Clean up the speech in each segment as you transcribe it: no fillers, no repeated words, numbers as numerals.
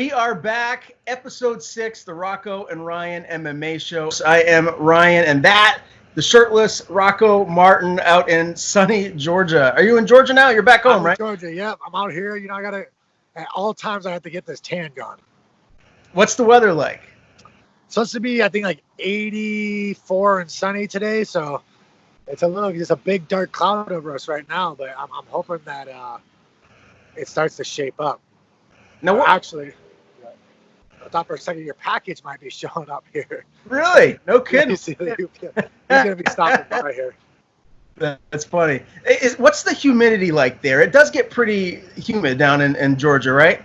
We are back, episode 6, the Rocco and Ryan MMA Show. I am Ryan, and the shirtless Rocco Martin out in sunny Georgia. Are you in Georgia now? You're back home, I'm right? in Georgia, yep. I'm out here. At all times, I have to get this tan gone. What's the weather like? It's supposed to be, I think, like 84 and sunny today, so it's just a big dark cloud over us right now, but I'm hoping that it starts to shape up. No, actually, I thought for a second your package might be showing up here. Really? No kidding. He's going to be stopping by here. That's funny. What's the humidity like there? It does get pretty humid down in Georgia, right?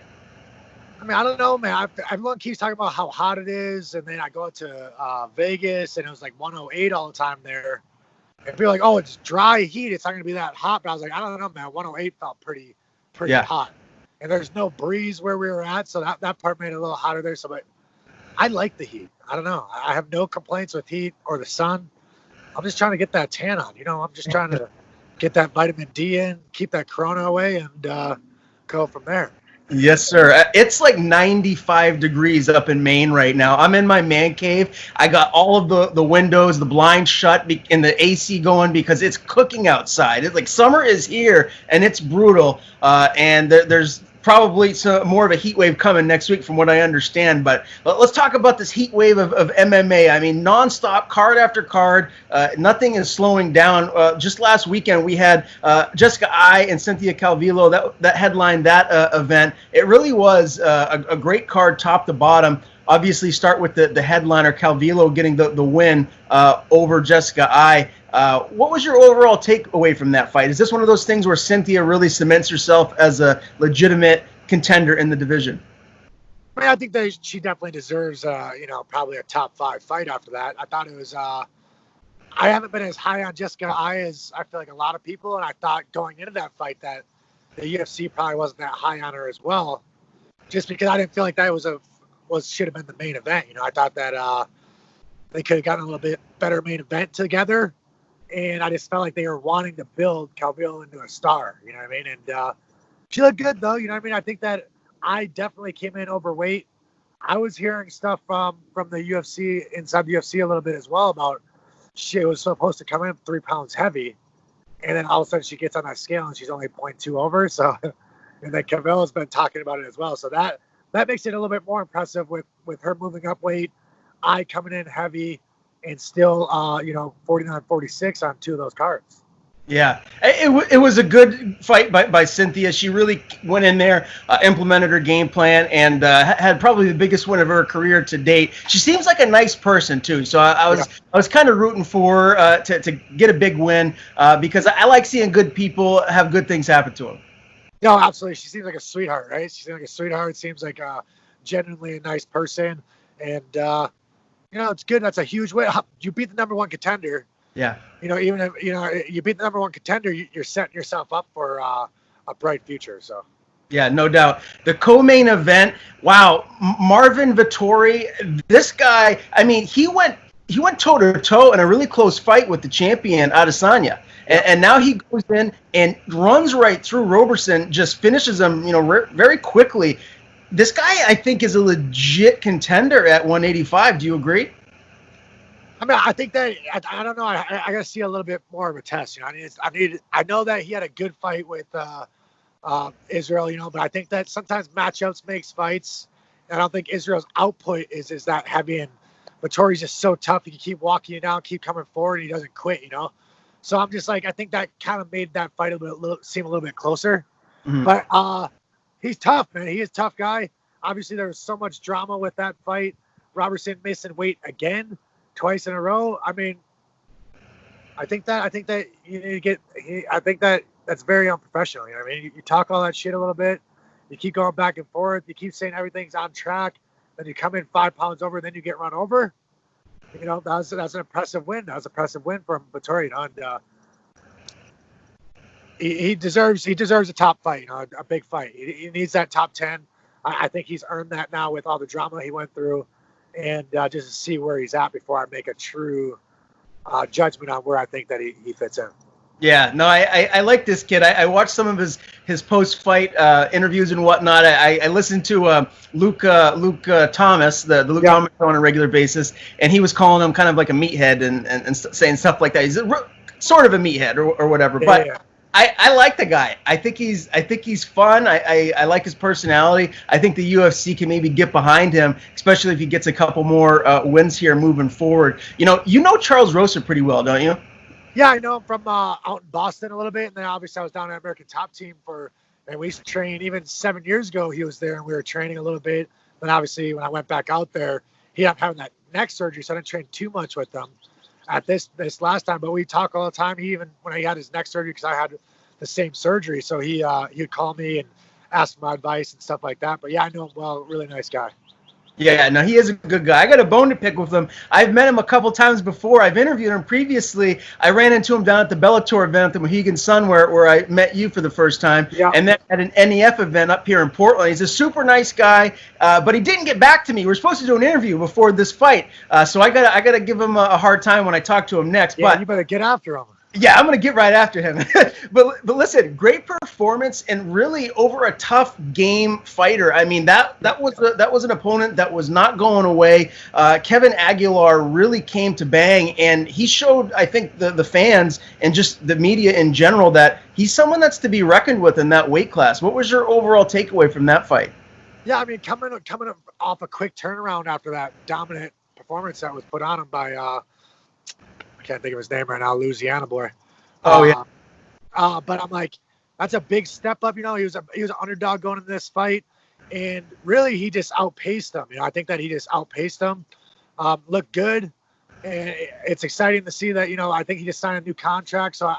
I mean, I don't know, man. Everyone keeps talking about how hot it is, and then I go to Vegas, and it was like 108 all the time there. And people are like, oh, it's dry heat. It's not going to be that hot. But I was like, I don't know, man. 108 felt pretty hot. And there's no breeze where we were at, so that part made it a little hotter there. So, but I like the heat. I don't know. I have no complaints with heat or the sun. I'm just trying to get that tan on. I'm just trying to get that vitamin D in, keep that corona away, and go from there. Yes, sir. It's like 95 degrees up in Maine right now. I'm in my man cave. I got all of the windows, the blinds shut, and the AC going because it's cooking outside. It's like summer is here, and it's brutal. And there's probably more of a heat wave coming next week from what I understand. But let's talk about this heat wave of MMA. I mean, nonstop, card after card. Nothing is slowing down. Just last weekend, we had Jessica I and Cynthia Calvillo that headlined that event. It really was a great card top to bottom. Obviously, start with the headliner, Calvillo, getting the win over Jessica I. What was your overall takeaway from that fight? Is this one of those things where Cynthia really cements herself as a legitimate contender in the division? I mean, I think that she definitely deserves, probably a top 5 fight after that. I thought it was, I haven't been as high on Jessica I as I feel like a lot of people, and I thought going into that fight that the UFC probably wasn't that high on her as well, just because I didn't feel like that should have been the main event. I thought that they could have gotten a little bit better main event together. And I just felt like they were wanting to build Calvillo into a star, you know what I mean? And she looked good, though, you know what I mean? I think that I definitely came in overweight. I was hearing stuff from the UFC, inside the UFC a little bit as well, about she was supposed to come in 3 pounds heavy. And then all of a sudden she gets on that scale and she's only 0.2 over. So, and then Calvillo's been talking about it as well. So that makes it a little bit more impressive with her moving up weight, I coming in heavy, and still, 49-46 on 2 of those cards. Yeah, it was a good fight by Cynthia. She really went in there, implemented her game plan, and had probably the biggest win of her career to date. She seems like a nice person too, so I was kind of rooting for her to get a big win because I like seeing good people have good things happen to them. No, absolutely. She seems like a sweetheart, right? She seems like a sweetheart. Seems like genuinely a nice person, and it's good. That's a huge win. You beat the number 1 contender. Yeah. Even if you beat the number 1 contender, you're setting yourself up for a bright future. So. Yeah, no doubt. The co-main event. Wow, Marvin Vettori. This guy. I mean, he went toe to toe in a really close fight with the champion Adesanya. And now he goes in and runs right through Roberson, just finishes him, very quickly. This guy, I think, is a legit contender at 185. Do you agree? I mean, I think that I don't know. I got to see a little bit more of a test. I know that he had a good fight with Israel, but I think that sometimes matchups makes fights. And I don't think Israel's output is that heavy. And Vettori's just so tough. He can keep walking you down, keep coming forward, and he doesn't quit. So I'm just like, I think that kind of made that fight seem a little bit closer. Mm-hmm. But he's tough, man. He is a tough guy. Obviously, there was so much drama with that fight. Roberson missing weight again, twice in a row. I mean, I think that you need to get. I think that that's very unprofessional. You know what I mean? You talk all that shit a little bit. You keep going back and forth. You keep saying everything's on track. Then you come in 5 pounds over, and then you get run over. That's an impressive win. That was an impressive win from Vettori. And he deserves a top fight, a big fight. He needs that top 10. I think he's earned that now with all the drama he went through, and just to see where he's at before I make a true judgment on where I think that he fits in. Yeah, no, I like this kid. I watched some of his post-fight interviews and whatnot. I listened to Luke Thomas, the Luke Thomas show on a regular basis, and he was calling him kind of like a meathead and saying stuff like that. He's sort of a meathead or whatever. But I like the guy. I think he's fun. I like his personality. I think the UFC can maybe get behind him, especially if he gets a couple more wins here moving forward. You know Charles Rosa pretty well, don't you? Yeah, I know him from out in Boston a little bit, and then obviously I was down at American Top Team and we used to train. Even 7 years ago, he was there, and we were training a little bit. Then obviously when I went back out there, he ended up having that neck surgery, so I didn't train too much with him at this last time. But we talk all the time. He even when he had his neck surgery, because I had the same surgery, so he'd call me and ask my advice and stuff like that. But yeah, I know him well. Really nice guy. Yeah, no, he is a good guy. I got a bone to pick with him. I've met him a couple times before. I've interviewed him previously. I ran into him down at the Bellator event at the Mohegan Sun where I met you for the first time. Yeah. And then at an NEF event up here in Portland. He's a super nice guy, but he didn't get back to me. We were supposed to do an interview before this fight, so I gotta give him a hard time when I talk to him next. Yeah, but you better get after him. Yeah, I'm going to get right after him. but listen, great performance and really over a tough game fighter. I mean, that was an opponent that was not going away. Kevin Aguilar really came to bang, and he showed, I think, the fans and just the media in general that he's someone that's to be reckoned with in that weight class. What was your overall takeaway from that fight? Yeah, I mean, coming off a quick turnaround after that dominant performance that was put on him by I can't think of his name right now, Louisiana boy. Oh yeah. But I'm like, that's a big step up. He was an underdog going into this fight, and really he just outpaced him. I think that he just outpaced him. Looked good, and it's exciting to see that. I think he just signed a new contract, so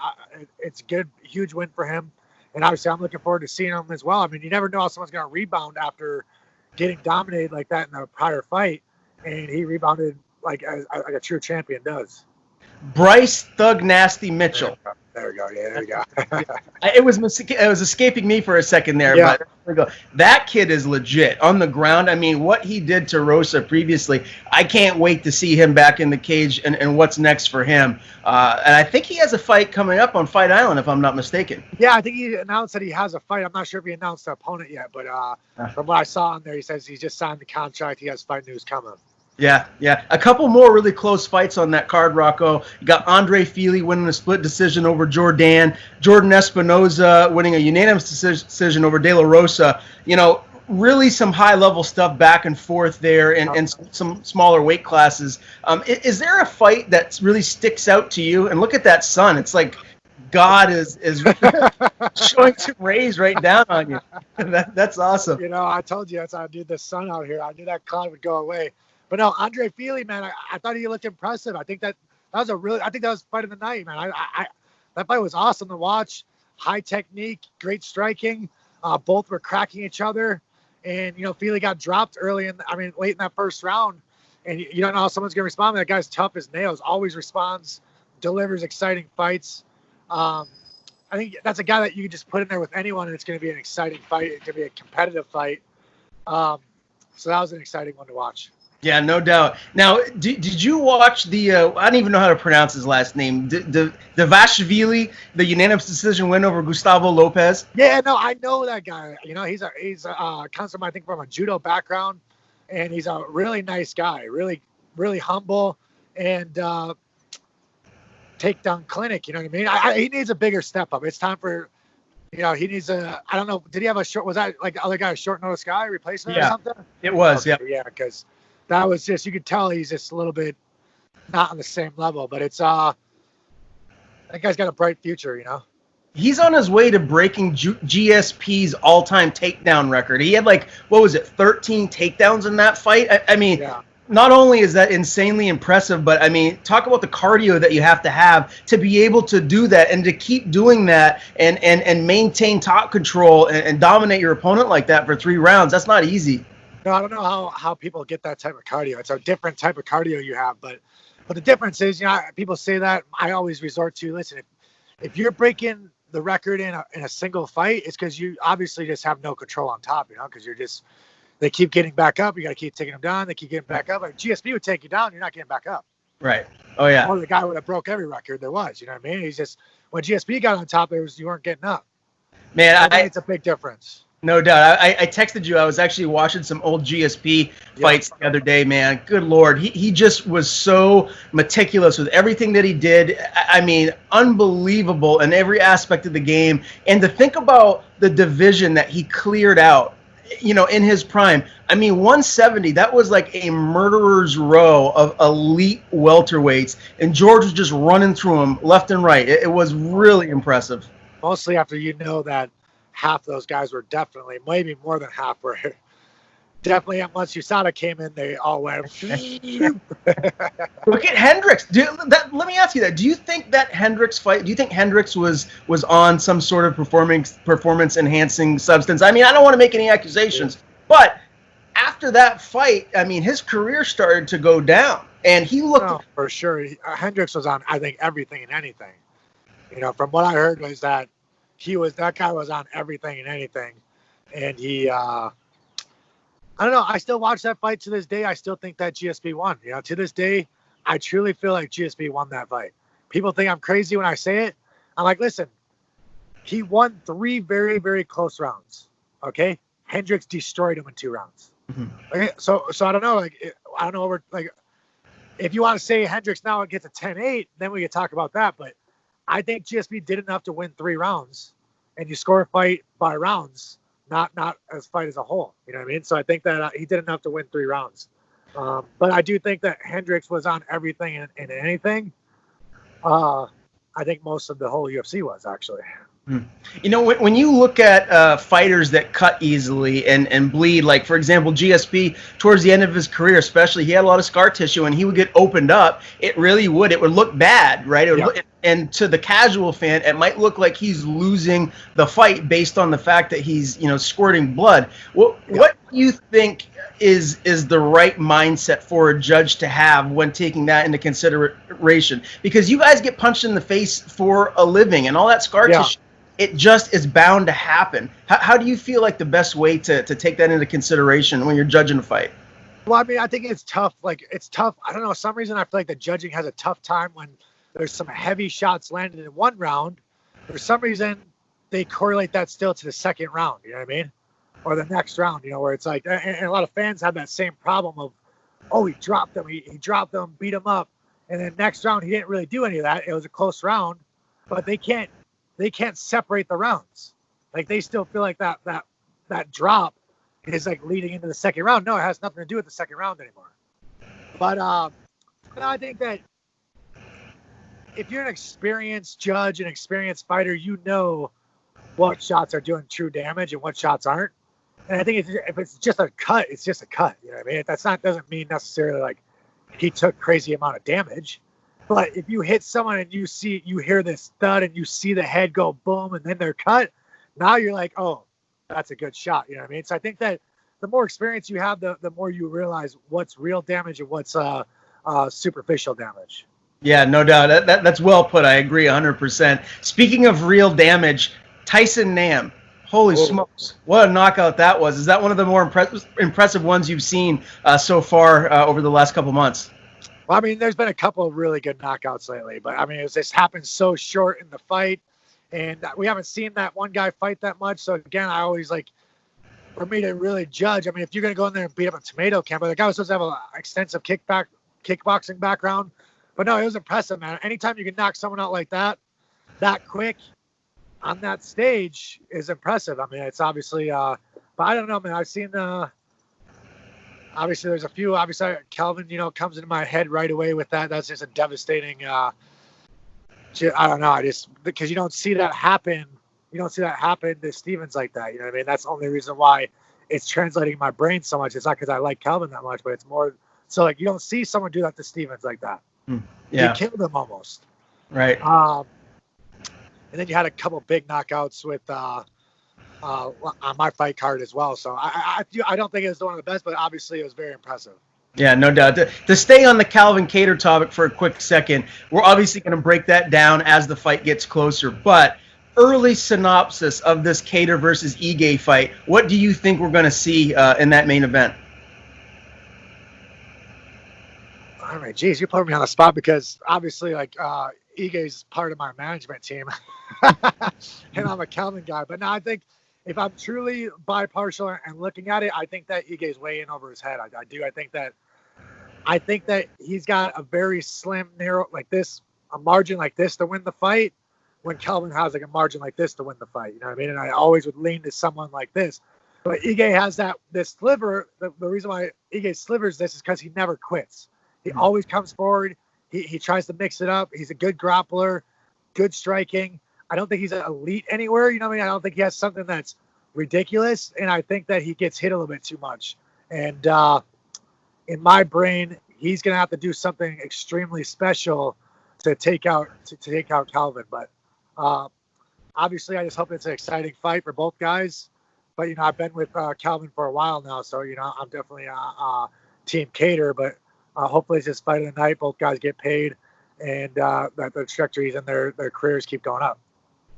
it's a good, huge win for him. And obviously, I'm looking forward to seeing him as well. I mean, you never know how someone's going to rebound after getting dominated like that in the prior fight, and he rebounded like a true champion does. Bryce Thug Nasty Mitchell. There we go. Yeah, there we go. It was escaping me for a second there, but there we go. That kid is legit on the ground. I mean, what he did to Rosa previously, I can't wait to see him back in the cage and what's next for him. And I think he has a fight coming up on Fight Island, if I'm not mistaken. Yeah, I think he announced that he has a fight. I'm not sure if he announced the opponent yet, but from what I saw on there, he says he just signed the contract. He has fight news coming. Yeah. A couple more really close fights on that card, Rocco. You got Andre Fili winning a split decision over Jordan Espinoza winning a unanimous decision over De La Rosa. Really some high-level stuff back and forth there and some smaller weight classes. Is there a fight that really sticks out to you? And look at that sun. It's like God is showing some rays right down on you. That's awesome. I told you that's how I do the sun out here. I knew that cloud would go away. But no, Andre Fili, man, I thought he looked impressive. I think that was that was fight of the night, man. That fight was awesome to watch. High technique, great striking. Both were cracking each other. And, Fili got dropped late in that first round. And you don't know how someone's going to respond. That guy's tough as nails, always responds, delivers exciting fights. I think that's a guy that you can just put in there with anyone, and it's going to be an exciting fight. It's going to be a competitive fight. So that was an exciting one to watch. Yeah, no doubt. Now, did you watch the, I don't even know how to pronounce his last name, Devashvili, the unanimous decision win over Gustavo Lopez? Yeah, no, I know that guy. He's comes from, I think, from a judo background, and he's a really nice guy, really, really humble, and takedown clinic, you know what I mean? He needs a bigger step up. It's time for, he needs I don't know, did he have a short, was that like the other guy, a short notice guy, replacement or something? It was, okay, yeah, because that was just, you could tell he's just a little bit not on the same level, but it's, that guy's got a bright future, He's on his way to breaking GSP's all-time takedown record. He had 13 takedowns in that fight? I mean, not only is that insanely impressive, but, talk about the cardio that you have to be able to do that and to keep doing that and maintain top control and dominate your opponent like that for 3 rounds. That's not easy. No, I don't know how people get that type of cardio. It's a different type of cardio you have, but the difference is, people say that. I always resort to, listen, if you're breaking the record in a single fight, it's because you obviously just have no control on top, because they keep getting back up. You got to keep taking them down. They keep getting back up. If GSP would take you down, you're not getting back up. Right. Oh, yeah. Or the guy would have broke every record there was, you know what I mean? He's just, when GSP got on top, you weren't getting up. Man, I think it's a big difference. No doubt. I texted you. I was actually watching some old GSP fights the other day, man. Good Lord. He just was so meticulous with everything that he did. I mean, unbelievable in every aspect of the game. And to think about the division that he cleared out, in his prime. I mean, 170, that was like a murderer's row of elite welterweights. And George was just running through them left and right. It was really impressive. Mostly after that half those guys were definitely, maybe more than half were definitely, once USADA came in, they all went. Look at Hendricks. Let me ask you that. Do you think that Hendricks fight, do you think Hendricks was on some sort of performance enhancing substance? I mean, I don't want to make any accusations, but after that fight, I mean, his career started to go down, and he looked. No, for sure. Hendricks was on, I think, everything and anything. From what I heard was that that guy was on everything and anything. And he, I don't know. I still watch that fight to this day. I still think that GSP won. To this day, I truly feel like GSP won that fight. People think I'm crazy when I say it. I'm like, listen, he won 3 very, very close rounds. Okay. Hendricks destroyed him in 2 rounds. Mm-hmm. Okay. So I don't know. I don't know. If you want to say Hendricks now gets a 10-8, then we could talk about that. But I think GSP did enough to win 3 rounds, and you score a fight by rounds, not as fight as a whole. You know what I mean? So I think that he did enough to win 3 rounds. But I do think that Hendricks was on everything and anything. I think most of the whole UFC was, actually. When you look at fighters that cut easily and bleed, like, for example, GSP, towards the end of his career especially, he had a lot of scar tissue, and he would get opened up. It would look bad, right? And to the casual fan, it might look like he's losing the fight based on the fact that he's, squirting blood. What do you think is the right mindset for a judge to have when taking that into consideration? Because you guys get punched in the face for a living, and all that scar tissue, it just is bound to happen. How do you feel like the best way to take that into consideration when you're judging a fight? Well, I mean, I think it's tough. It's tough. I don't know. For some reason, I feel like the judging has a tough time when there's some heavy shots landed in one round. For some reason, they correlate that still to the second round. You know what I mean? Or the next round, where it's like, and a lot of fans have that same problem of, oh, he dropped them. He dropped them, beat him up. And then next round, he didn't really do any of that. It was a close round, but they can't separate the rounds. Like, they still feel like that drop is like leading into the second round. No, it has nothing to do with the second round anymore. But I think that if you're an experienced judge, an experienced fighter, you know what shots are doing true damage and what shots aren't. And I think if it's just a cut, it's just a cut. You know what I mean? Doesn't mean necessarily like he took crazy amount of damage. But if you hit someone and you hear this thud and you see the head go boom and then they're cut, now you're like, oh, that's a good shot. You know what I mean? So I think that the more experience you have, the more you realize what's real damage and what's superficial damage. Yeah, no doubt. That's well put. I agree 100%. Speaking of real damage, Tyson Nam. Holy smokes. What a knockout that was. Is that one of the more impressive ones you've seen so far over the last couple months? Well, I mean, there's been a couple of really good knockouts lately, but I mean, this happened so short in the fight, and we haven't seen that one guy fight that much. So again, I always like, for me to really judge, I mean, if you're going to go in there and beat up a tomato can, but the guy was supposed to have an extensive kickboxing background, but no, it was impressive, man. Anytime you can knock someone out like that quick on that stage is impressive. I mean, it's obviously, but I don't know, man. I've seen obviously, there's a few. Obviously, Kelvin, comes into my head right away with that. That's just a devastating. I don't know. Because you don't see that happen. You don't see that happen to Stevens like that. You know what I mean? That's the only reason why it's translating in my brain so much. It's not because I like Kelvin that much, but it's more so like you don't see someone do that to Stevens like that. Yeah, you killed him almost. Right. And then you had a couple big knockouts with. On my fight card as well. So I don't think it was one of the best, but obviously it was very impressive. Yeah, no doubt. To stay on the Calvin Kattar topic for a quick second, we're obviously going to break that down as the fight gets closer, but early synopsis of this Kattar versus Ige fight, what do you think we're going to see in that main event? All right, geez, you put me on the spot because obviously like Ige's part of my management team, and I'm a Calvin guy. But no, I think if I'm truly bipartial and looking at it, I think that Ige's way in over his head. I do. I think that he's got a very slim, narrow, like this, a margin like this to win the fight, when Calvin has like a margin like this to win the fight. You know what I mean? And I always would lean to someone like this. But Ige has this sliver. The reason why Ige slivers this is because he never quits. He always comes forward. He tries to mix it up. He's a good grappler, good striking. I don't think he's an elite anywhere. You know what I mean? I don't think he has something that's ridiculous. And I think that he gets hit a little bit too much. And in my brain, he's going to have to do something extremely special to take out Calvin. But obviously, I just hope it's an exciting fight for both guys. But, you know, I've been with Calvin for a while now, so, you know, I'm definitely Team Cater. But hopefully it's just fight of the night. Both guys get paid, and that the trajectories in their careers keep going up.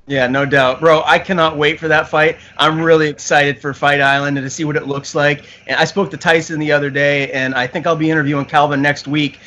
Yeah, no doubt. Bro, I cannot wait for that fight. I'm really excited for Fight Island and to see what it looks like. And I spoke to Tyson the other day, and I think I'll be interviewing Calvin next week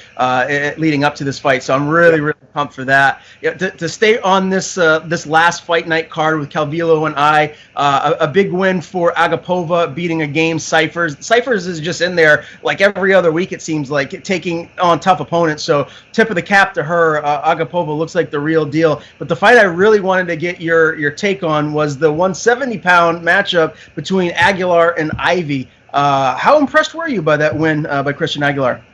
leading up to this fight. So I'm really pumped for that. Yeah, to stay on this last Fight Night card with Calvillo and I, a big win for Agapova beating a game Cyphers. Cyphers is just in there like every other week, it seems like, taking on tough opponents. So tip of the cap to her. Agapova looks like the real deal. But the fight I really wanted to get your take on was the 170-pound matchup between Aguilar and Ivy. How impressed were you by that win by Christian Aguilar?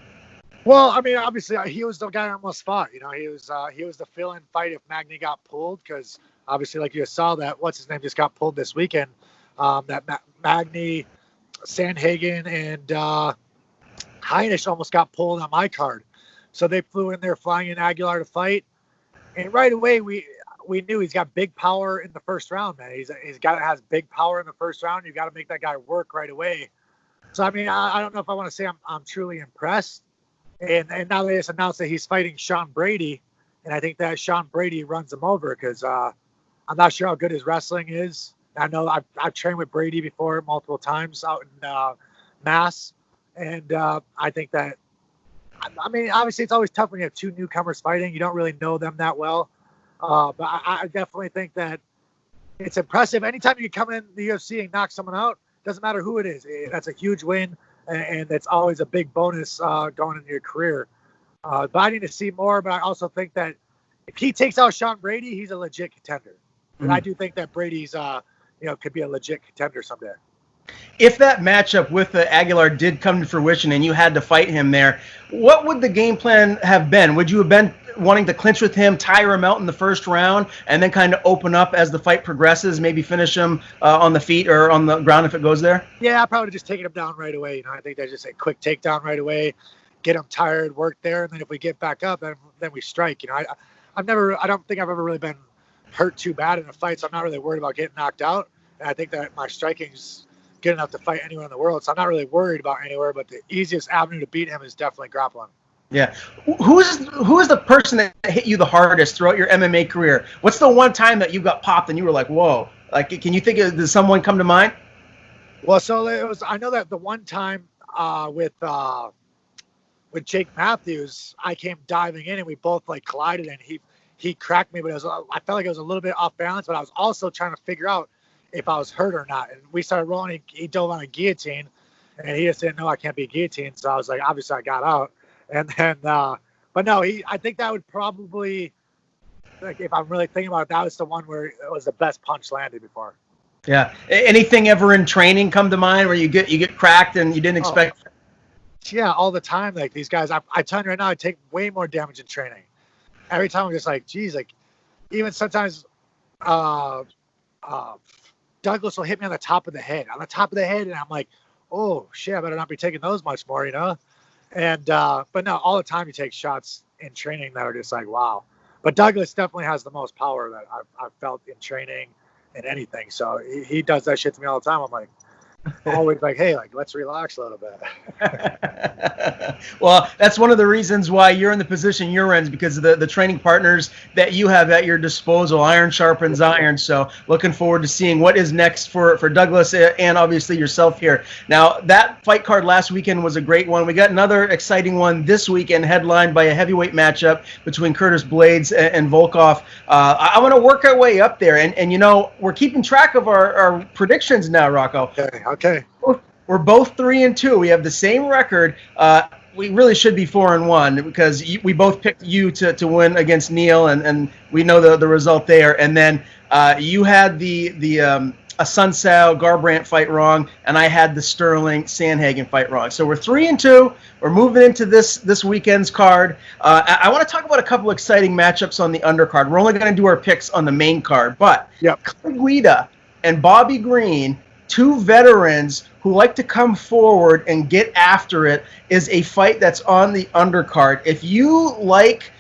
Well, I mean, obviously, he was the guy I almost fought. You know, he was the fill-in fight if Magny got pulled, because obviously, like you saw, that what's his name just got pulled this weekend. That Magny, Sandhagen, and Heinisch almost got pulled on my card. So they flew in there flying in Aguilar to fight, and right away we knew he's got big power in the first round, man. He's has big power in the first round. You got to make that guy work right away. So I mean, I don't know if I want to say I'm truly impressed. And now they just announced that he's fighting Sean Brady, and I think that Sean Brady runs him over, because I'm not sure how good his wrestling is. I know I've trained with Brady before multiple times out in Mass, and I think that, I mean, obviously it's always tough when you have two newcomers fighting. You don't really know them that well. But I definitely think that it's impressive. Anytime you come in the UFC and knock someone out, doesn't matter who it is. That's a huge win, and it's always a big bonus going into your career. But I need to see more, but I also think that if he takes out Sean Brady, he's a legit contender. And I do think that Brady's, could be a legit contender someday. If that matchup with Aguilar did come to fruition and you had to fight him there, what would the game plan have been? Would you have been wanting to clinch with him, tire him out in the first round, and then kind of open up as the fight progresses, maybe finish him on the feet or on the ground if it goes there? Yeah, I'd probably just taking him down right away. You know, I think that's just a quick takedown right away, get him tired, work there, and then if we get back up, then we strike. You know, I don't think I've ever really been hurt too bad in a fight, so I'm not really worried about getting knocked out. And I think that my striking's good enough to fight anywhere in the world, so I'm not really worried about anywhere. But the easiest avenue to beat him is definitely grappling. Yeah. Who is the person that hit you the hardest throughout your MMA career? What's the one time that you got popped and you were like, whoa? Like, can you think of, does someone come to mind? Well, so I know that the one time with Jake Matthews, I came diving in and we both like collided, and he cracked me, but I felt like it was a little bit off balance, but I was also trying to figure out if I was hurt or not. And we started rolling. He dove on a guillotine, and he just didn't know I can't be guillotined. So I was like, obviously I got out. And then, but no, I think that would probably, like, if I'm really thinking about it, that was the one where it was the best punch landed before. Yeah. Anything ever in training come to mind where you get cracked and you didn't expect? Yeah, all the time. Like these guys, I tell you right now, I take way more damage in training. Every time I'm just like, geez, like even sometimes Douglas will hit me on the top of the head, and I'm like, oh shit, I better not be taking those much more, you know? And but no, all the time you take shots in training that are just like, wow. But Douglas definitely has the most power that I've felt in training and anything. So he does that shit to me all the time. I'm like, always like, hey, like let's relax a little bit. Well, that's one of the reasons why you're in the position you're in, is because of the training partners that you have at your disposal. Iron sharpens iron. So looking forward to seeing what is next for Douglas and obviously yourself here. Now, that fight card last weekend was a great one. We got another exciting one this weekend, headlined by a heavyweight matchup between Curtis Blaydes and Volkov. I want to work our way up there. And, you know, we're keeping track of our predictions now, Rocco. Okay. We're both 3-2. We have the same record. We really should be 4-1 because we both picked you to win against Neil, and we know the result there. And then you had the Sun Tzu Garbrandt fight wrong, and I had the Sterling Sandhagen fight wrong. So we're 3-2. We're moving into this weekend's card. I want to talk about a couple exciting matchups on the undercard. We're only going to do our picks on the main card, but Guida and Bobby Green, two veterans who like to come forward and get after it, is a fight that's on the undercard. If you like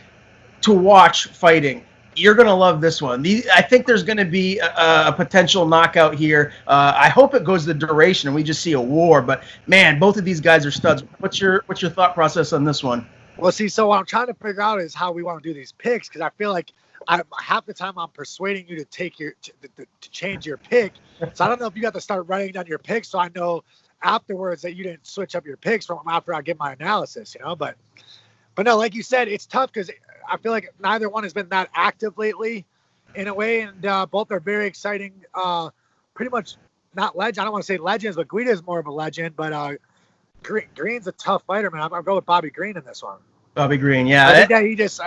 to watch fighting, you're going to love this one. I think there's going to be a potential knockout here. I hope it goes the duration and we just see a war. But, man, both of these guys are studs. What's your thought process on this one? Well, see, so what I'm trying to figure out is how we want to do these picks, because I feel like half the time I'm persuading you to take to change your pick. So I don't know if you got to start writing down your picks so I know afterwards that you didn't switch up your picks from after I get my analysis, you know. But no, like you said, it's tough because I feel like neither one has been that active lately in a way, and both are very exciting. Pretty much not legend. I don't want to say legends, but Guida is more of a legend. But Green's a tough fighter, man. I'll go with Bobby Green in this one. Bobby Green, yeah. I think that he just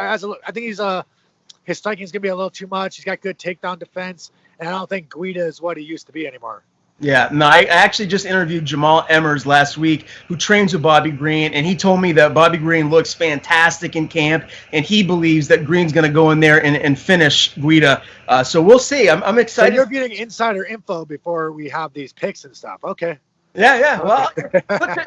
his striking is going to be a little too much. He's got good takedown defense, and I don't think Guida is what he used to be anymore. Yeah, no, I actually just interviewed Jamal Emmers last week, who trains with Bobby Green, and he told me that Bobby Green looks fantastic in camp, and he believes that Green's going to go in there and finish Guida. So we'll see. I'm excited. So you're getting insider info before we have these picks and stuff. Okay. Yeah. Well,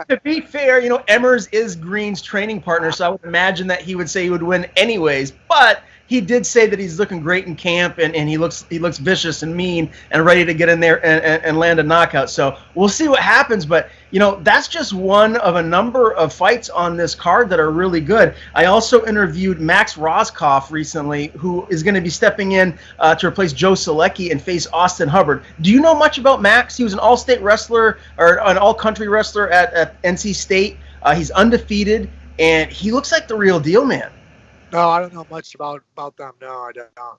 to be fair, you know, Emmers is Green's training partner, so I would imagine that he would say he would win anyways. But he did say that he's looking great in camp, and he looks vicious and mean and ready to get in there and land a knockout. So we'll see what happens. But, you know, that's just one of a number of fights on this card that are really good. I also interviewed Max Roskoff recently, who is going to be stepping in to replace Joe Selecki and face Austin Hubbard. Do you know much about Max? He was an all-state wrestler or an all-country wrestler at NC State. He's undefeated, and he looks like the real deal, man. No, I don't know much about them. No, I don't know.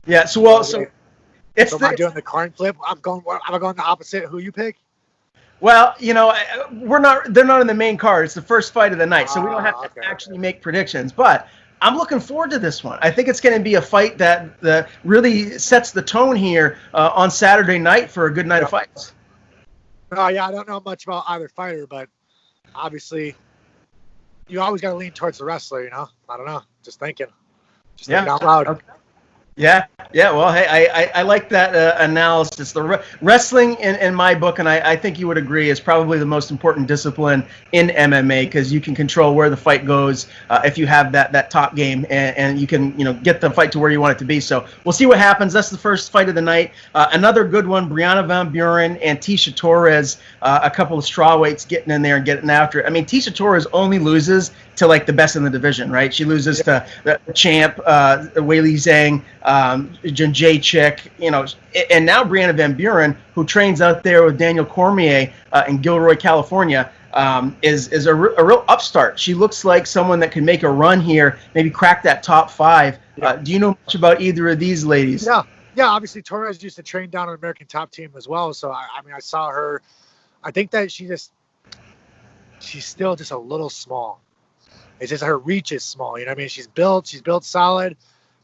Yeah, so am I doing the coin flip? I'm going the opposite. Who you pick? Well, you know, they're not in the main card. It's the first fight of the night, so we don't have to actually make predictions. But I'm looking forward to this one. I think it's going to be a fight that really sets the tone here on Saturday night for a good night of fights. Oh, yeah, I don't know much about either fighter, but obviously you always got to lean towards the wrestler, you know? I don't know. Just thinking out loud. Okay. Yeah. Well, hey, I like that analysis. The wrestling in my book, and I think you would agree, is probably the most important discipline in MMA, because you can control where the fight goes if you have that top game, and you can, you know, get the fight to where you want it to be. So we'll see what happens. That's the first fight of the night. Another good one: Brianna Van Buren and Tecia Torres, a couple of strawweights getting in there and getting after it. I mean, Tecia Torres only loses to like the best in the division, right? She loses to the champ, Weili Zhang, Jay Chick, you know, and now Brianna Van Buren, who trains out there with Daniel Cormier in Gilroy, California, is a real upstart. She looks like someone that can make a run here, maybe crack that top 5. Do you know much about either of these ladies? Yeah. Obviously, Torres used to train down an American Top Team as well. So I mean, I saw her. I think that she's still just a little small. It's just her reach is small. You know what I mean? She's built solid.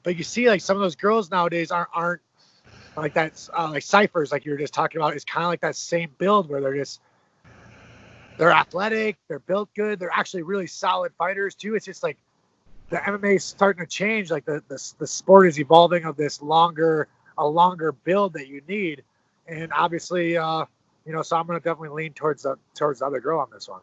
But you see, like, some of those girls nowadays aren't like that. Like Cyphers, like you were just talking about, is kind of like that same build where they're athletic, they're built good, they're actually really solid fighters too. It's just like the MMA is starting to change. Like the sport is evolving of a longer build that you need, and obviously, you know, so I'm gonna definitely lean towards the other girl on this one.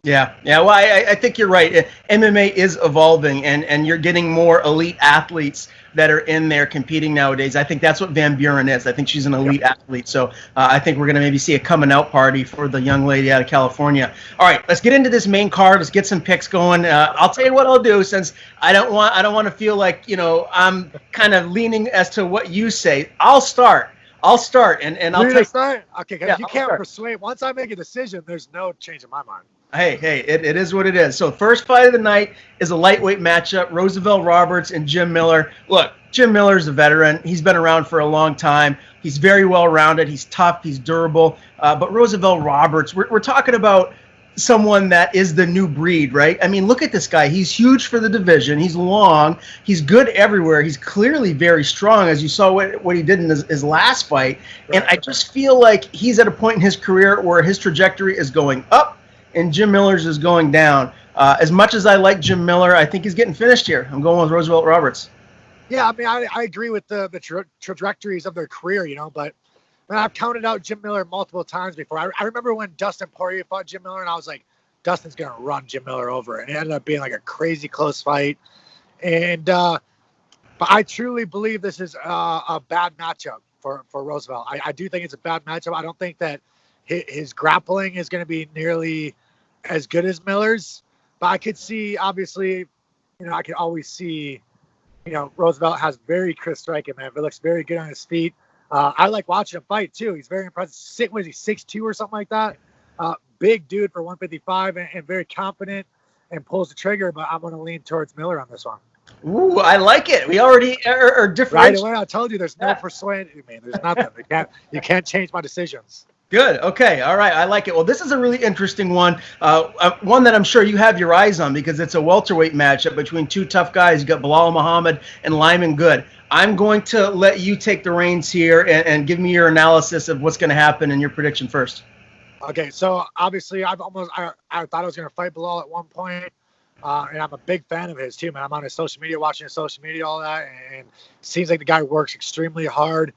Yeah. Well, I think you're right. MMA is evolving, and you're getting more elite athletes that are in there competing nowadays. I think that's what Van Buren is. I think she's an elite athlete. So I think we're going to maybe see a coming out party for the young lady out of California. All right, let's get into this main card. Let's get some picks going. I'll tell you what I'll do, since I don't want to feel like I'm kind of leaning as to what you say. I'll start, and I'll take. Start? Okay, because you I'll can't start. persuade. Once I make a decision, there's no change in my mind. Hey, it is what it is. So first fight of the night is a lightweight matchup, Roosevelt Roberts and Jim Miller. Look, Jim Miller's a veteran. He's been around for a long time. He's very well-rounded. He's tough. He's durable. But Roosevelt Roberts, we're talking about someone that is the new breed, right? I mean, look at this guy. He's huge for the division. He's long. He's good everywhere. He's clearly very strong, as you saw what he did in his last fight. And I just feel like he's at a point in his career where his trajectory is going up, and Jim Miller's is going down. As much as I like Jim Miller, I think he's getting finished here. I'm going with Roosevelt Roberts. Yeah, I mean, I agree with the trajectories of their career, but I've counted out Jim Miller multiple times before. I remember when Dustin Poirier fought Jim Miller, and I was like, Dustin's going to run Jim Miller over. And it ended up being like a crazy close fight. And but I truly believe this is a bad matchup for Roosevelt. I do think it's a bad matchup. I don't think that his grappling is going to be nearly as good as Miller's. But I could see, obviously, I could always see, Roosevelt has very crisp striking, man. It looks very good on his feet. I like watching him fight, too. He's very impressive. What is he, 6'2" or something like that? Big dude for 155 and very confident and pulls the trigger, but I'm going to lean towards Miller on this one. Ooh, I like it. We already are different. Right away, I told you there's no persuading me. There's nothing. You can't change my decisions. Good. Okay. All right. I like it. Well, this is a really interesting one. One that I'm sure you have your eyes on because it's a welterweight matchup between two tough guys. You got Bilal Muhammad and Lyman Good. I'm going to let you take the reins here and give me your analysis of what's going to happen and your prediction first. Okay. So obviously, I thought I was going to fight Bilal at one point. And I'm a big fan of his too, man. I'm on his social media, watching his social media, all that, and it seems like the guy works extremely hard.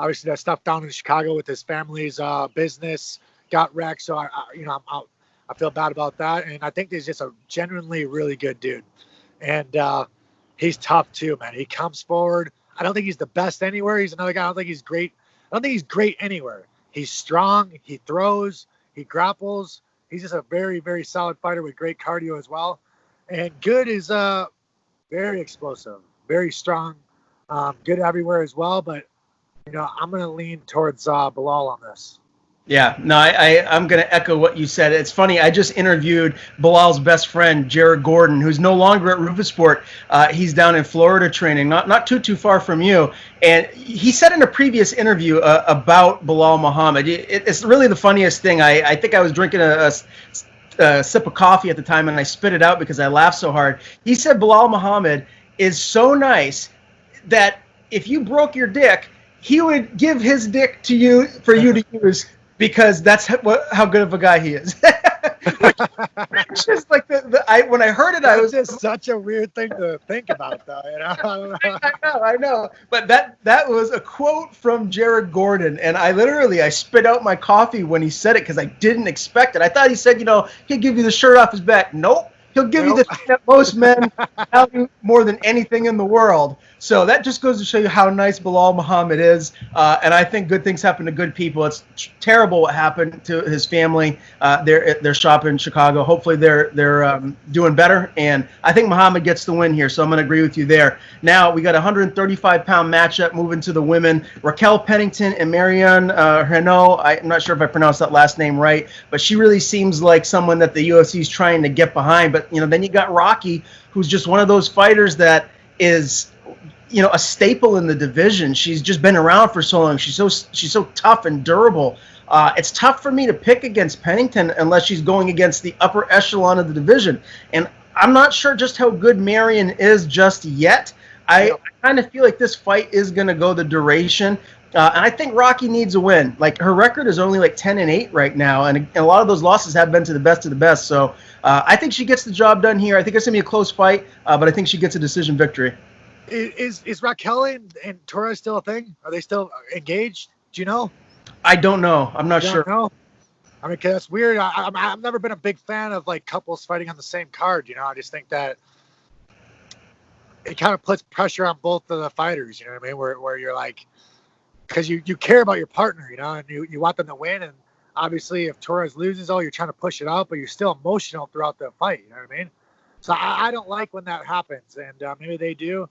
Obviously, that stuff down in Chicago with his family's business got wrecked, so I feel bad about that. And I think he's just a genuinely really good dude, and he's tough too, man. He comes forward. I don't think he's the best anywhere. He's another guy. I don't think he's great. I don't think he's great anywhere. He's strong. He throws. He grapples. He's just a very, very solid fighter with great cardio as well. And Good is very explosive, very strong, good everywhere as well. But I'm going to lean towards Bilal on this. Yeah, no, I'm going to echo what you said. It's funny. I just interviewed Bilal's best friend, Jared Gordon, who's no longer at Roufusport. He's down in Florida training, not too far from you. And he said in a previous interview about Bilal Muhammad, it's really the funniest thing. I think I was drinking a sip of coffee at the time, and I spit it out because I laughed so hard. He said Bilal Muhammad is so nice that if you broke your dick, he would give his dick to you for you to use because that's how good of a guy he is. It's just like when I heard it, That's I was just such a weird thing to think about, though. I know. But that was a quote from Jared Gordon, and I spit out my coffee when he said it because I didn't expect it. I thought he said, he'll give you the shirt off his back. Nope. He'll give you the thing that most men value more than anything in the world. So that just goes to show you how nice Bilal Muhammad is. And I think good things happen to good people. It's terrible what happened to his family. Their shop in Chicago. Hopefully they're doing better. And I think Muhammad gets the win here. So I'm going to agree with you there. Now we got a 135-pound matchup moving to the women. Raquel Pennington and Marianne Renault. I'm not sure if I pronounced that last name right, but she really seems like someone that the UFC is trying to get behind. But then you got Rocky, who's just one of those fighters that is a staple in the division. She's just been around for so long. She's so tough and durable. It's tough for me to pick against Pennington unless she's going against the upper echelon of the division. And I'm not sure just how good Marion is just yet. I kind of feel like this fight is going to go the duration. And I think Rocky needs a win. Like, her record is only like 10-8 right now, and a lot of those losses have been to the best of the best. So I think she gets the job done here. I think it's going to be a close fight, but I think she gets a decision victory. Is Raquel and Torres still a thing? Are they still engaged? Do you know? I don't know. I'm not sure. No. I mean, 'cause that's weird. I've never been a big fan of like couples fighting on the same card. I just think that it kind of puts pressure on both of the fighters. You know what I mean? Where you're like, because you care about your partner, and you want them to win. And obviously, if Torres loses, you're trying to push it out, but you're still emotional throughout the fight. You know what I mean? So I don't like when that happens, and maybe they do,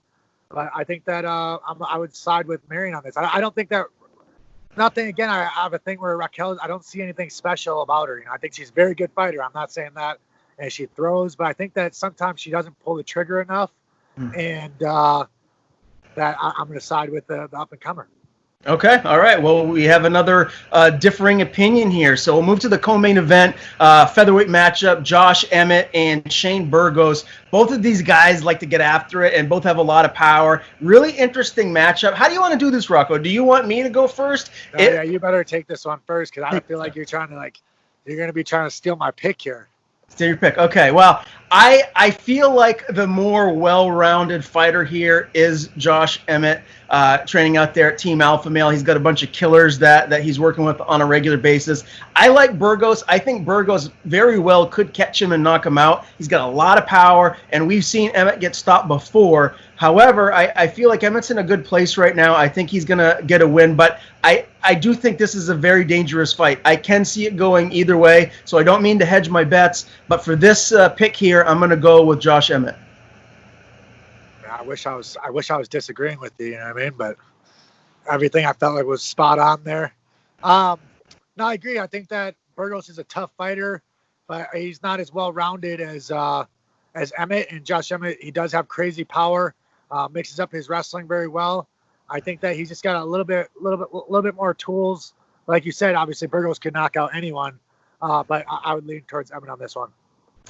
but I think that I would side with Marion on this. I don't think that. Nothing. Again, I have a thing where Raquel, I don't see anything special about her. I think she's a very good fighter. I'm not saying that, and she throws, but I think that sometimes she doesn't pull the trigger enough, and that I'm going to side with the up and comer. Okay. All right. Well, we have another differing opinion here. So we'll move to the co-main event, featherweight matchup, Josh Emmett and Shane Burgos. Both of these guys like to get after it, and both have a lot of power. Really interesting matchup. How do you want to do this, Rocco? Do you want me to go first? Yeah, you better take this one first, because I feel like you're going to be trying to steal my pick here. Steal your pick. Okay. Well, I feel like the more well-rounded fighter here is Josh Emmett, training out there at Team Alpha Male. He's got a bunch of killers that he's working with on a regular basis. I like Burgos. I think Burgos very well could catch him and knock him out. He's got a lot of power, and we've seen Emmett get stopped before. However, I feel like Emmett's in a good place right now. I think he's going to get a win, but I do think this is a very dangerous fight. I can see it going either way, so I don't mean to hedge my bets, but for this pick here, I'm going to go with Josh Emmett. I wish I was disagreeing with you, you know what I mean? But everything I felt like was spot on there. No, I agree. I think that Burgos is a tough fighter, but he's not as well-rounded as Emmett. And Josh Emmett, he does have crazy power, mixes up his wrestling very well. I think that he's just got a little bit more tools. Like you said, obviously Burgos can knock out anyone, but I would lean towards Emmett on this one.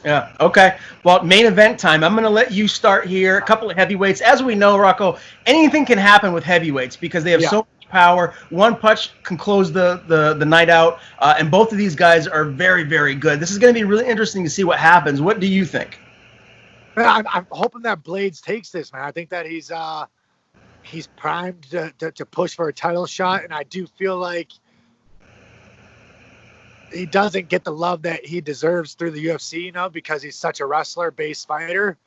Yeah. Okay. Well, main event time. I'm going to let you start here. A couple of heavyweights. As we know, Rocco, anything can happen with heavyweights because they have so much power. One punch can close the night out, and both of these guys are very, very good. This is going to be really interesting to see what happens. What do you think? Man, I'm hoping that Blaydes takes this, man. I think that he's primed to push for a title shot, and I do feel like he doesn't get the love that he deserves through the UFC, because he's such a wrestler-based fighter.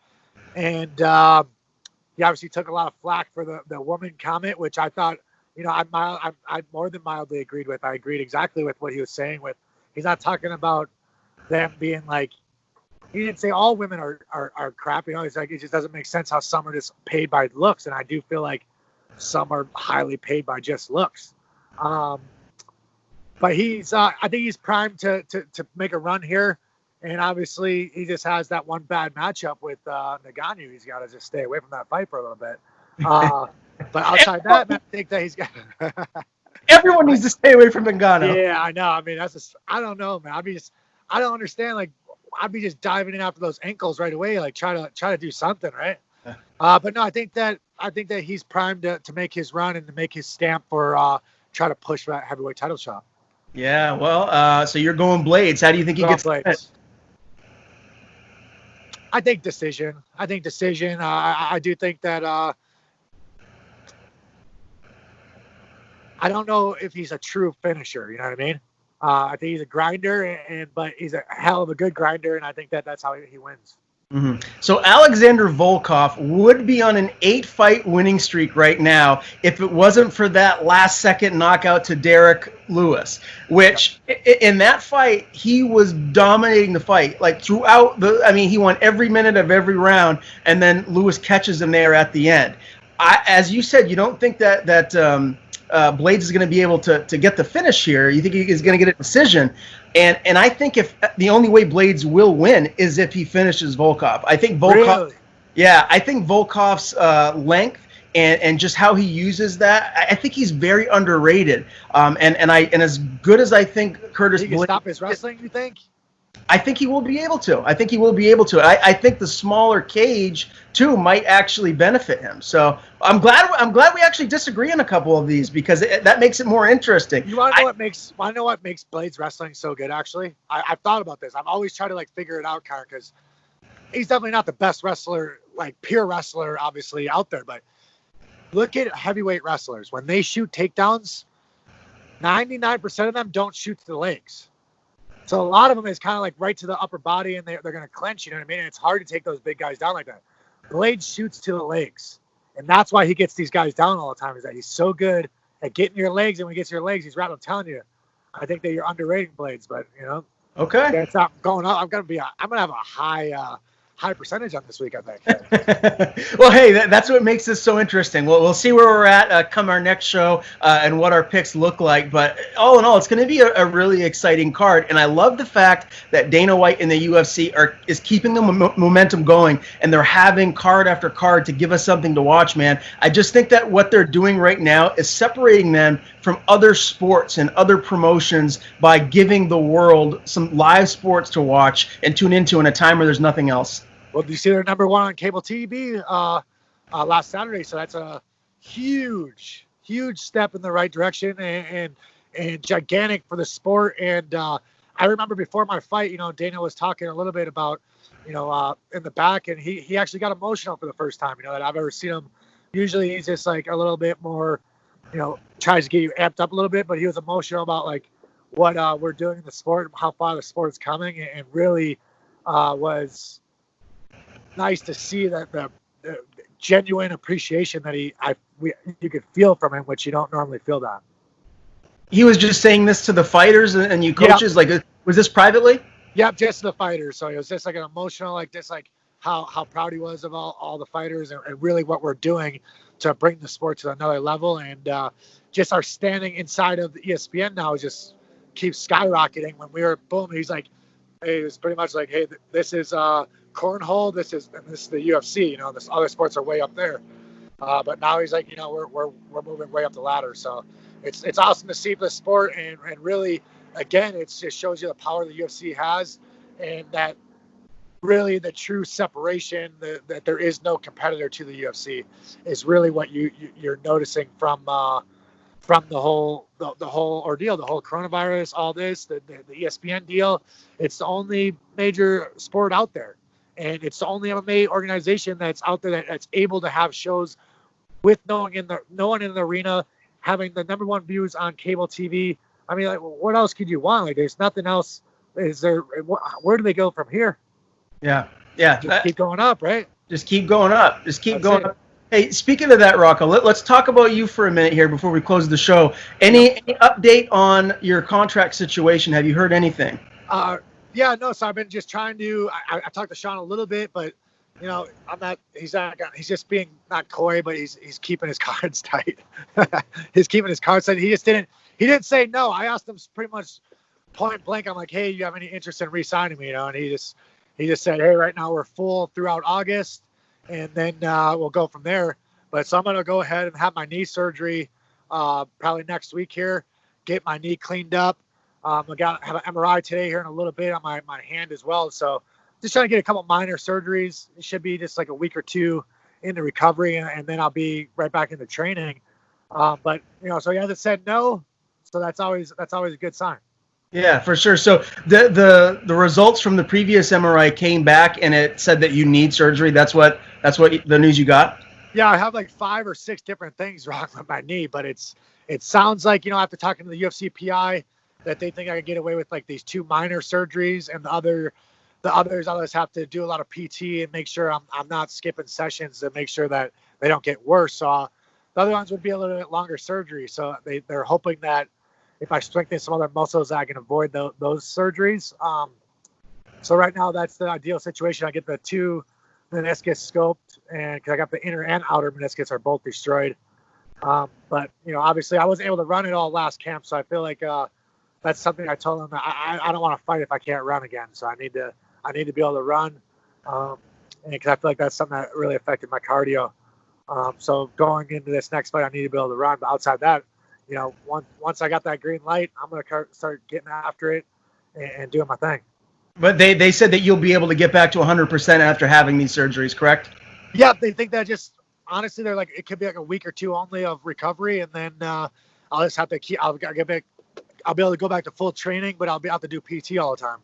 And he obviously took a lot of flack for the woman comment, which I thought, I more than mildly agreed with. I agreed exactly with what he was saying. He's not talking about them being like, he didn't say all women are crap. He's like, it just doesn't make sense how some are just paid by looks, and I do feel like some are highly paid by just looks. But I think he's primed to make a run here. And obviously, he just has that one bad matchup with Ngannou. He's got to just stay away from that fight for a little bit. But outside that, man, I think that he's got... Everyone needs to stay away from Ngannou. Yeah, I know. I mean, I don't know, man. I don't understand. Like, I'd be just diving in after those ankles right away, like try to do something, right? But no, I think that he's primed to make his run and to make his stamp for try to push for that heavyweight title shot. Yeah, well, so you're going Blaydes. How do you think he gets Blaydes? I think decision. I do think that I don't know if he's a true finisher. You know what I mean? I think he's a grinder, but he's a hell of a good grinder, and I think that's how he wins. Mm-hmm. So Alexander Volkov would be on an 8-fight winning streak right now if it wasn't for that last-second knockout to Derek Lewis, which in that fight, he was dominating the fight. Like throughout he won every minute of every round, and then Lewis catches him there at the end. As you said, you don't think that Blaydes is going to be able to get the finish here. You think he's going to get a decision. And I think if the only way Blaydes will win is if he finishes Volkov. I think Volkov, really? Yeah, I think Volkov's length and just how he uses that, I think he's very underrated. And as good as I think Curtis Blaydes can Blaydes, stop his wrestling, you think? I think he will be able to. I think the smaller cage too might actually benefit him. So I'm glad we actually disagree on a couple of these because that makes it more interesting. You want to know what makes Blaydes wrestling so good? Actually, I've thought about this. I've always tried to figure it out, Karl, because he's definitely not the best wrestler, pure wrestler, obviously out there. But look at heavyweight wrestlers when they shoot takedowns. 99% of them don't shoot to the legs. So a lot of them is kind of like right to the upper body, and they're going to clench. You know what I mean? And it's hard to take those big guys down like that. Blaydes shoots to the legs, and that's why he gets these guys down all the time. Is that he's so good at getting your legs, and when he gets your legs, he's right. I'm telling you, I think that you're underrating Blaydes, but Okay. That's not going up. I'm gonna have a high percentage on this week, I think. Well, hey, that's what makes this so interesting. We'll see where we're at come our next show and what our picks look like. But all in all, it's going to be a really exciting card. And I love the fact that Dana White and the UFC is keeping the momentum going, and they're having card after card to give us something to watch, man. I just think that what they're doing right now is separating them from other sports and other promotions by giving the world some live sports to watch and tune into in a time where there's nothing else. Well, do you see they're number one on cable TV last Saturday? So that's a huge step in the right direction and gigantic for the sport. And I remember before my fight, Dana was talking a little bit about, in the back, and he actually got emotional for the first time, that I've ever seen him. Usually he's just like a little bit more, tries to get you amped up a little bit, but he was emotional about like what we're doing in the sport, how far the sport is coming, and really was nice to see that the genuine appreciation that you could feel from him, which you don't normally feel that. He was just saying this to the fighters and you coaches. Yeah. Like, was this privately? Yeah, just to the fighters. So it was just like an emotional, like just like how proud he was of all the fighters and really what we're doing to bring the sport to another level. And just our standing inside of the ESPN now just keeps skyrocketing. When we were boom, he was pretty much like, hey, this is cornhole, this is the UFC, this other sports are way up there, but now he's like, we're moving way up the ladder. So it's awesome to see the sport, and really, again, it just shows you the power the UFC has, and that really the true separation, that there is no competitor to the UFC, is really what you're noticing from the whole ordeal, the whole coronavirus, all this, the ESPN deal. It's the only major sport out there. And it's the only MMA organization that's out there that's able to have shows with no one in the arena, having the number one views on cable TV. I mean, like, what else could you want? Like, there's nothing else. Is there? Where do they go from here? Yeah. Just keep going up, right? Just keep going up. Up. Hey, speaking of that, Rocco, let's talk about you for a minute here before we close the show. Any update on your contract situation? Have you heard anything? Yeah, no. So I've been just trying to. I talked to Sean a little bit, but I'm not. He's just being not coy, but he's keeping his cards tight. He's keeping his cards tight. He didn't say no. I asked him pretty much point blank. I'm like, hey, you have any interest in re-signing me? And he just said, hey, right now we're full throughout August, and then we'll go from there. But so I'm gonna go ahead and have my knee surgery probably next week here. Get my knee cleaned up. I have an MRI today here in a little bit on my hand as well. So just trying to get a couple minor surgeries. It should be just like a week or two into recovery, and then I'll be right back into training. But so he hasn't said no, so that's always a good sign. Yeah, for sure. So the results from the previous MRI came back and it said that you need surgery. That's what the news you got? Yeah, I have like 5 or 6 different things wrong with my knee, but it sounds like, after talking to the UFC PI, that they think I can get away with like these 2 minor surgeries, and the others I'll just have to do a lot of PT and make sure I'm not skipping sessions to make sure that they don't get worse. So the other ones would be a little bit longer surgery. So they're hoping that if I strengthen some other muscles, I can avoid those surgeries. So right now that's the ideal situation. I get the 2 meniscus scoped, and because I got the inner and outer meniscus are both destroyed. But obviously I wasn't able to run it all last camp, so I feel like that's something I told him. I don't want to fight if I can't run again. So I need to be able to run, and because I feel like that's something that really affected my cardio. So going into this next fight, I need to be able to run. But outside that, once I got that green light, I'm going to start getting after it and doing my thing. But they said that you'll be able to get back to 100% after having these surgeries, correct? Yeah, they think that honestly, they're like, it could be like a week or 2 only of recovery, and then I'll just have to I'll be able to go back to full training, but I'll be able to do PT all the time.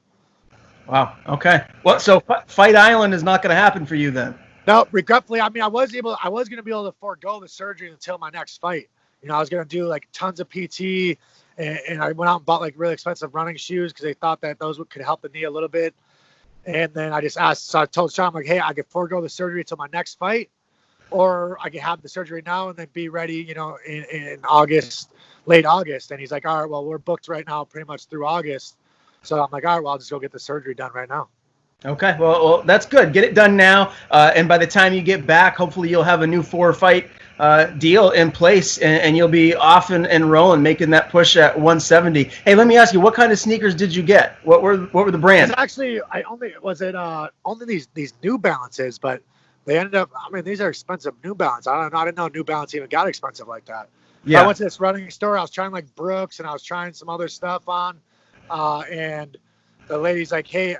Wow. Okay. Well, so Fight Island is not going to happen for you then? No, regretfully. I mean, I was going to be able to forego the surgery until my next fight, You know, I was going to do like tons of PT, and I went out and bought like really expensive running shoes because they thought that those could help the knee a little bit. And then I just asked, so I told Sean, I'm like, hey, I could forego the surgery until my next fight, or I could have the surgery now and then be ready, you know, in August, late August. And he's like, all right, well, we're booked right now pretty much through August. So I'm like, all right, well, I'll just go get the surgery done right now. Okay, well, that's good. Get it done now, and by the time you get back, hopefully you'll have a new 4-fight deal in place, and you'll be off and rolling, making that push at 170. Hey, let me ask you, what kind of sneakers did you get? What were the brands? It's actually, only these New Balances, but they ended up. I mean, these are expensive New Balance. I didn't know New Balance even got expensive like that. Yeah. I went to this running store. I was trying like Brooks, and I was trying some other stuff on, and the lady's like, hey.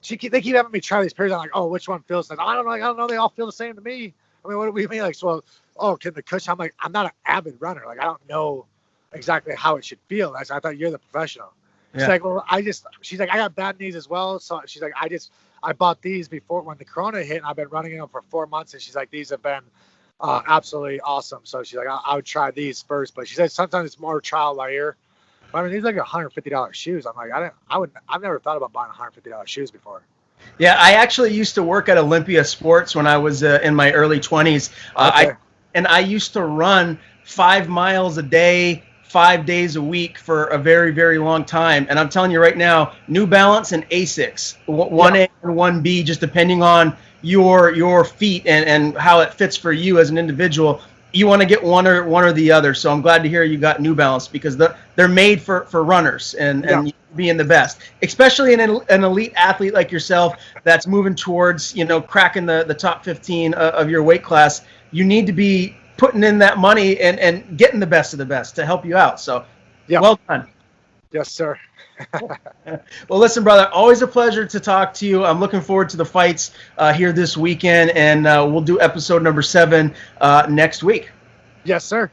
They keep having me try these pairs. I'm like, oh, which one feels like? I don't know. They all feel the same to me. I mean, what do we mean? Like, so, can the cushion? I'm like, I'm not an avid runner. Like, I don't know exactly how it should feel. I thought you're the professional. She's like, well, she's like, I got bad knees as well. So she's like, I bought these before when the Corona hit, and I've been running them for 4 months. And she's like, these have been absolutely awesome. So she's like, I would try these first. But she said sometimes it's more trial by ear. I mean, these are like $150 shoes. I'm like, I've never thought about buying $150 shoes before. Yeah, I actually used to work at Olympia Sports when I was in my early 20s. Okay. I used to run 5 miles a day, 5 days a week for a very, very long time. And I'm telling you right now, New Balance and Asics, 1A and 1B, just depending on your feet and how it fits for you as an individual. You want to get one or the other. So I'm glad to hear you got New Balance, because they're made for runners and being the best, especially an elite athlete like yourself that's moving towards, you know, cracking the top 15 of your weight class. You need to be putting in that money and getting the best of the best to help you out. So well done. Yes, sir. Well, listen, brother, always a pleasure to talk to you. I'm looking forward to the fights here this weekend, and we'll do episode number 7 next week. Yes, sir.